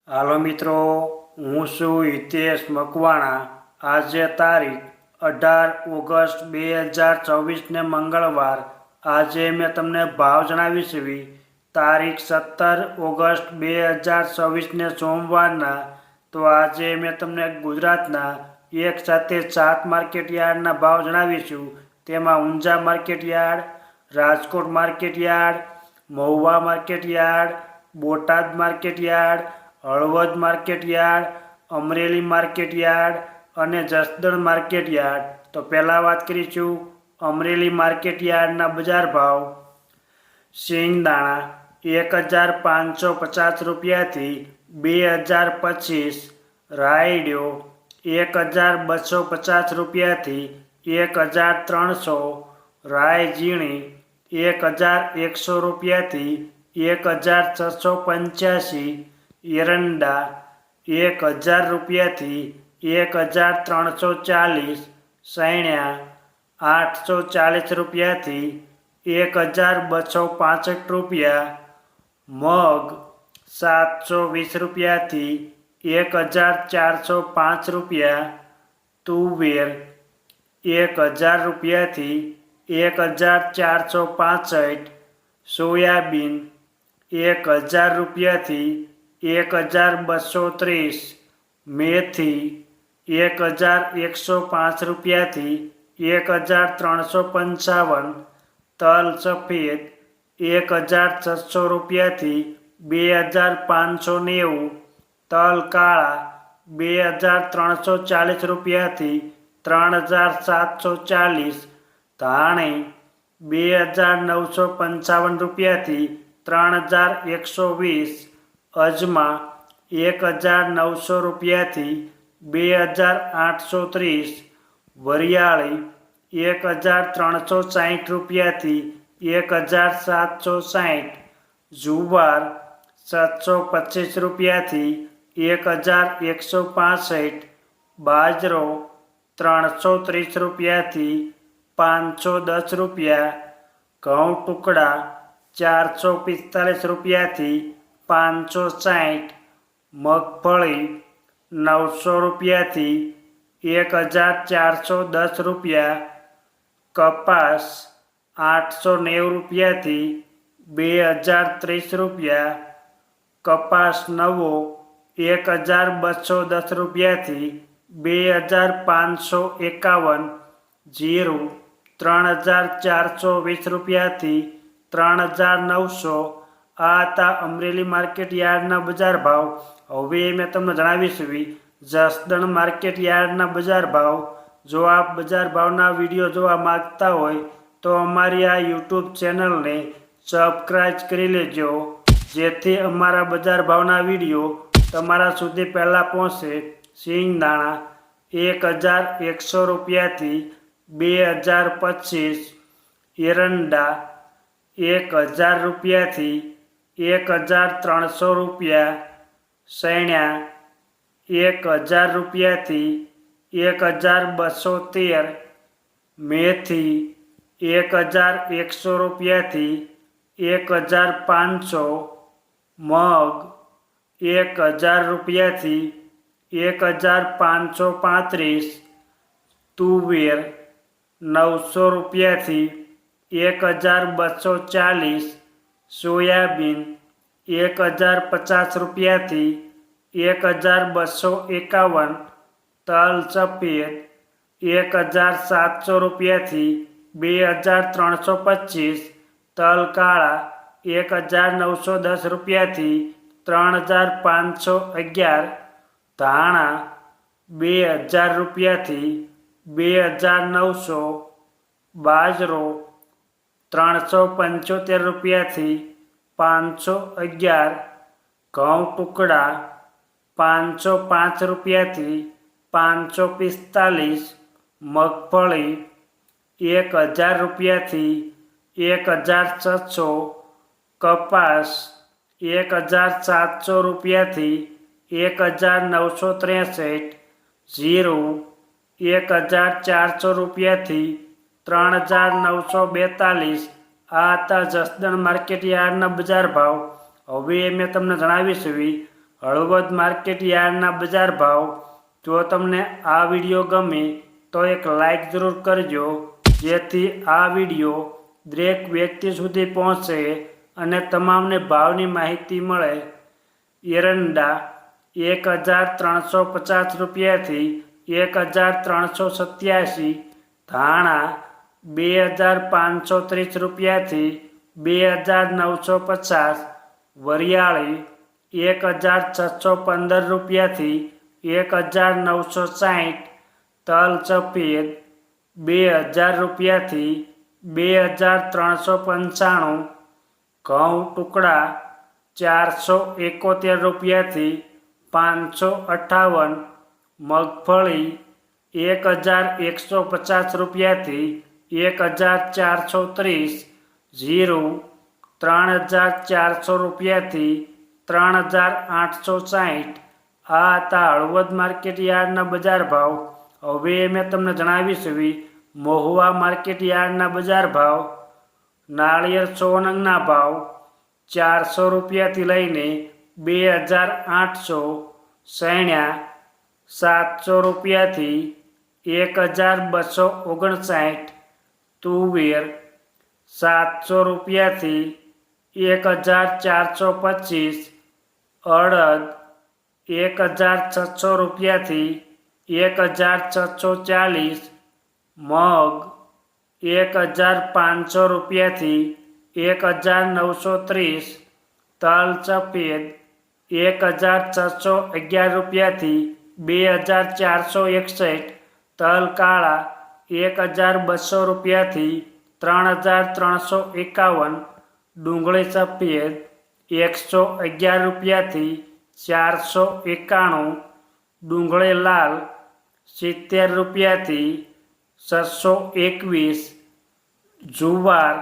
હાલો મિત્રો, હું છું હિતેશ મકવાણા। આજે તારીખ 18 ઓગસ્ટ 2024 મંગળવાર। આજે મેં તમને ભાવ જણાવીશ। તારીખ 17 ઓગસ્ટ 2024 સોમવારના। તો આજે મેં તમને ગુજરાતના એક સાથે 7 માર્કેટ યાર્ડના ભાવ જણાવીશું। તેમાં Unjha market yard, Rajkot market yard, Mahuva market yard, Botad market yard, Halvad market yard, Amreli market yard અને જસદણ માર્કેટ યાર્ડ। તો પહેલાં વાત કરીશું અમરેલી માર્કેટ યાર્ડના બજાર ભાવ। સિંગદાણા 1550 રૂપિયાથી 2025। રાયડો 1250 રૂપિયાથી 1300। રાય ઝીણી 1100 રૂપિયાથી 1685। એરંડા 1000 રૂપિયાથી 1340। સૈણ્યા 840 રૂપિયાથી 1265 રૂપિયા। મગ 720 રૂપિયાથી 1405 રૂપિયા। તુવેર 1000 રૂપિયાથી 1465। સોયાબીન 1000 રૂપિયાથી 1230। મેથી 1105 રૂપિયાથી 1355। તલ સફેદ 1600 રૂપિયાથી 2590। તલ કાળા 2340 રૂપિયાથી 3740। ધાણી 2955 રૂપિયાથી 3120। અજમા 1900 રૂપિયાથી 2830। વરિયાળી 1360 રૂપિયાથી 1760। જુવાર 725 રૂપિયાથી 1165। બાજરો 330 રૂપિયાથી 510 રૂપિયા। ઘઉં ટુકડા 445 રૂપિયાથી 560। મગફળી 900 રૂપિયાથી 1410 રૂપિયા। કપાસ 890 રૂપિયાથી 2030 રૂપિયા। કપાસ નવો 1210 રૂપિયાથી 2551। જીરું 3420 રૂપિયાથી 3900। આ હતા અમરેલી માર્કેટ યાર્ડના બજાર ભાવ। હવે મેં તમને જણાવીશ જસદણ માર્કેટ યાર્ડના બજાર ભાવ। જો આપ બજાર ભાવના વિડીયો જોવા માંગતા હોય તો અમારી આ યુટ્યુબ ચેનલને સબસ્ક્રાઈબ કરી લેજો, જેથી અમારા બજાર ભાવના વિડીયો તમારા સુધી પહેલાં પહોંચે। સિંગદાણા 1100 રૂપિયાથી 2025। એરંડા 1000 રૂપિયાથી 1300 રૂપિયા। સૈણ્યા 1000 રૂપિયાથી 1213। મેથી 1100 રૂપિયાથી 1500। મગ 1000 રૂપિયાથી 1535। તુવેર 900 રૂપિયાથી 1240। સોયાબીન 1050 રૂપિયાથી 1251। તલ સફેદ 1700 રૂપિયાથી 2325। તલ કાળા 1910 રૂપિયાથી 3511। ધાણા 2000 રૂપિયાથી 2900। બાજરો 375 રૂપિયાથી 511। ઘઉં ટુકડા 505 રૂપિયાથી 545। મગફળી 1000 રૂપિયાથી 1600। કપાસ 1700 રૂપિયાથી 1963। જીરું 1400 રૂપિયાથી 3942। આ હતા જસદણ માર્કેટ યાર્ડના બજાર ભાવ। હવે મેં તમને જણાવીશ હળવદ માર્કેટ યાર્ડના બજાર ભાવ. જો તમને આ વિડીયો ગમે તો એક લાઈક જરૂર કરજો, જેથી આ વિડીયો દરેક વ્યક્તિ સુધી પહોંચે અને તમામને ભાવની માહિતી મળે. એરંડા 1350 રૂપિયાથી 1387, ધાણા 2530 રૂપિયાથી 2950, વરિયાળી 1615 રૂપિયાથી 1960, તલ સફેદ 2000 રૂપિયાથી 2395, ઘઉં ટુકડા 471 રૂપિયાથી 558, મગફળી 1150 રૂપિયાથી 1430, જીરું 3400 રૂપિયાથી 3860. આ હતા હળવદ માર્કેટ યાર્ડના બજાર ભાવ. હવે મેં તમને જણાવીશ મહુવા માર્કેટ યાર્ડના બજાર ભાવ. નાળિયેર 100 નંગના ભાવ 400 રૂપિયાથી લઈને 2800, સૈણ્યા 700 રૂપિયાથી 1259, તુવેર 700 રૂપિયાથી 1425, અડદ 1600 રૂપિયાથી 1640, મગ 1500 રૂપિયાથી 1930, તલ સફેદ 1611 રૂપિયાથી 2461, તલ કાળા 1200 રૂપિયાથી 3351, ડુંગળી સફેદ 111 રૂપિયાથી 491, ડુંગળી લાલ 70 રૂપિયાથી 621, જુવાર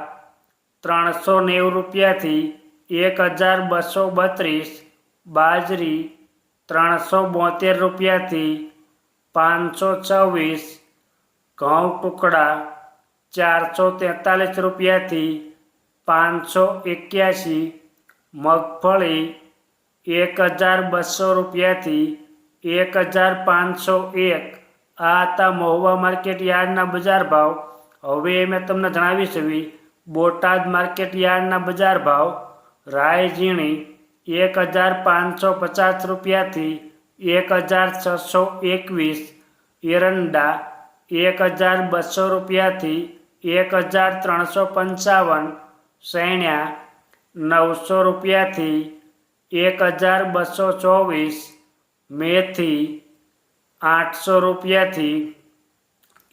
390 રૂપિયાથી 1232, બાજરી 372 રૂપિયાથી 526, ઘઉં ટુકડા 443 રૂપિયાથી 581, મગફળી 1200 રૂપિયાથી 1501. આ હતા મહુવા માર્કેટ યાર્ડના બજાર ભાવ. હવે મેં તમને જણાવીશ બોટાદ માર્કેટ યાર્ડના બજાર ભાવ. રાય ઝીણી 1550 રૂપિયાથી 1621, એરંડા 1200 રૂપિયાથી 1355, સૈણ્યા 900 રૂપિયાથી 1224, મેથી 800 રૂપિયાથી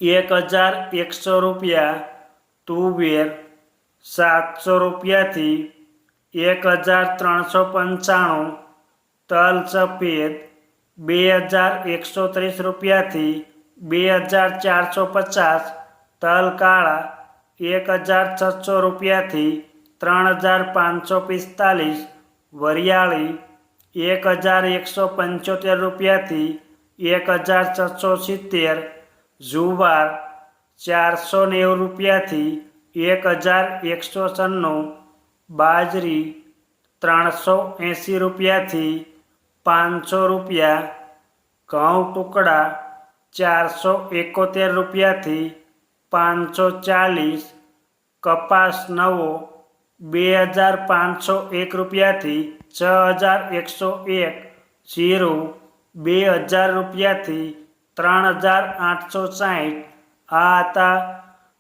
1100 રૂપિયા, તુવેર 700 રૂપિયાથી 1395, તલ સફેદ 2130 રૂપિયાથી 2450, તલ કાળા 1600 રૂપિયાથી 3545, વરિયાળી 1175 રૂપિયાથી 1670, જુવાર 490 રૂપિયાથી 1196, બાજરી 380 રૂપિયાથી 500 રૂપિયા, ઘઉં ટુકડા 471 રૂપિયાથી 540, કપાસ નવો 2501 રૂપિયાથી 6101, જીરું 2000 રૂપિયાથી 3860. આ હતા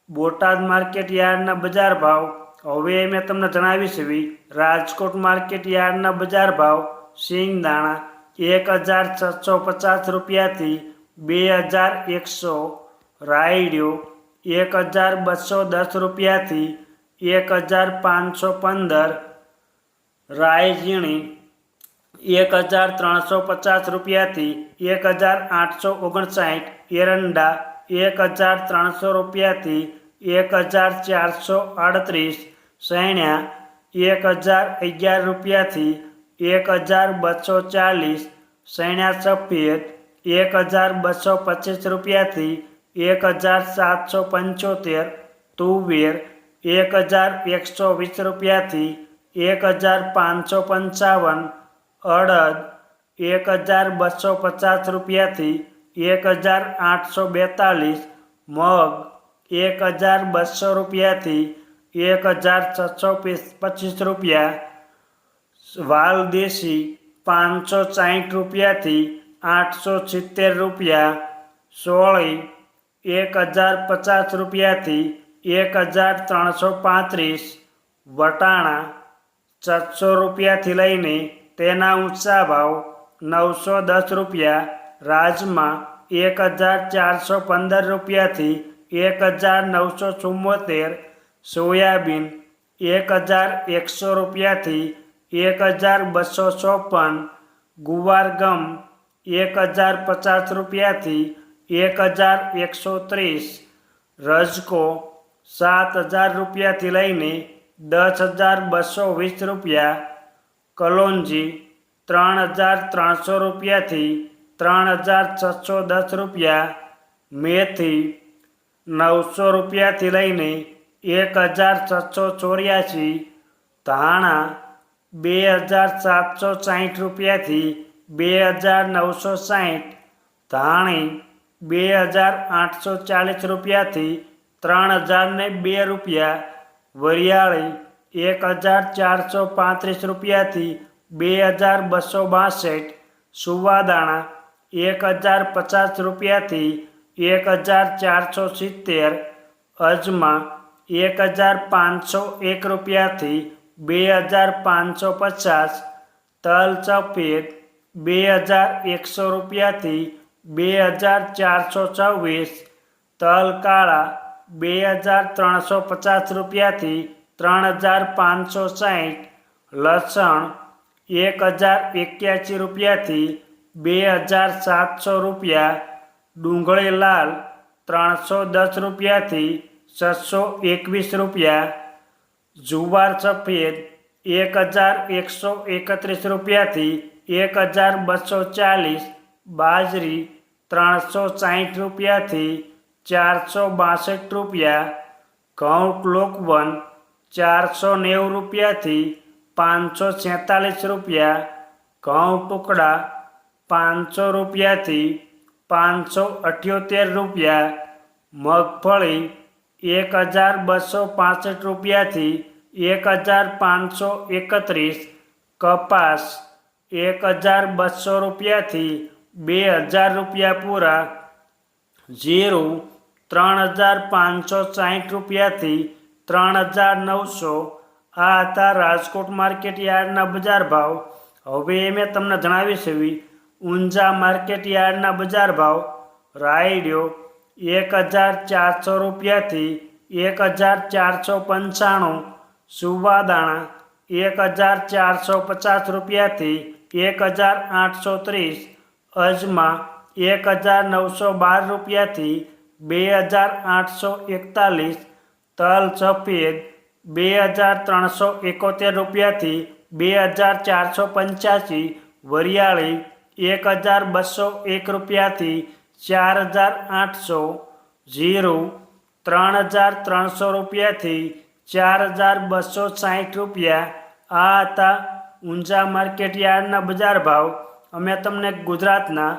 બોટાદ માર્કેટ યાર્ડના બજાર ભાવ. હવે મેં તમને જણાવીશ રાજકોટ માર્કેટ યાર્ડના બજાર ભાવ. સિંગદાણા 1650 રૂપિયાથી 2100, રાયડો 1210 રૂપિયાથી 1515, રાય ઝીણી 1350 રૂપિયાથી 1859, એરંડા 1300 રૂપિયાથી 1438, સૈણ્યા 1011 રૂપિયાથી 1240, સૈણ્યા સફેદ 1225 રૂપિયાથી 1775, તુવેર 1120 રૂપિયાથી 1555, અડદ 1250 રૂપિયાથી 1842, મગ 1200 રૂપિયાથી 1625 રૂપિયા, વાલ દેશી 560 રૂપિયાથી 870 રૂપિયા, સોળી 1050 રૂપિયાથી 1335, વટાણા 700 રૂપિયાથી લઈને તેના ઊંચા ભાવ 910 રૂપિયા, રાજમા 1415 રૂપિયાથી 1974, સોયાબીન 1100 રૂપિયાથી 1254, ગુવાર ગમ 1050 રૂપિયાથી 1130, રજકો 7000 રૂપિયાથી લઈને 10,220 રૂપિયા, કલોંજી 3300 રૂપિયાથી 3610 રૂપિયા, મેથી 900 રૂપિયાથી લઈને 1684, ધાણા 2760 રૂપિયાથી 2960, ધાણી 2840 રૂપિયાથી 3002 રૂપિયા, વરિયાળી 1435 રૂપિયાથી 2262, સુવાદાણા 1050 રૂપિયાથી 1470, અજમા 1501 રૂપિયાથી 2550, તલ સફેદ 2100 રૂપિયાથી 2424, તલ કાળા 2350 રૂપિયાથી 3560, લસણ 1081 રૂપિયાથી 2700 રૂપિયા, ડુંગળી લાલ 310 રૂપિયાથી 621 રૂપિયા, જુવાર સફેદ 1131 રૂપિયાથી 1240, બાજરી 360 રૂપિયાથી 462 રૂપિયા, ઘઉં લોકવન 490 રૂપિયાથી 546 રૂપિયા, ઘઉં ટુકડા 500 રૂપિયાથી 578 રૂપિયા, મગફળી 1265 રૂપિયાથી 1531, કપાસ 1200 રૂપિયાથી 2000 રૂપિયા પૂરા, જીરું 3560 રૂપિયાથી 3900. આ હતા રાજકોટ માર્કેટ યાર્ડના બજાર ભાવ. હવે મેં તમને જણાવી છે ઊંઝા માર્કેટ યાર્ડના બજાર ભાવ. રાયડો 1400 રૂપિયાથી 1495, સુવાદાણા 1450 રૂપિયાથી 1830, અજમા 1912 રૂપિયાથી 2841, તલ સફેદ 2371 રૂપિયાથી 2485, વરિયાળી 1201 રૂપિયાથી 4800, જીરું 3300 રૂપિયાથી 4260 રૂપિયા. આ હતા ઊંઝા માર્કેટ યાર્ડના બજાર ભાવ. અમે તમને ગુજરાતના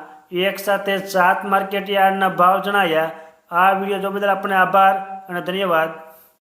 એક સાથે 7 માર્કેટ યાર્ડના ભાવ જણાવ્યા. આ વિડીયો જોવા બદલ આપણે આભાર અને ધન્યવાદ.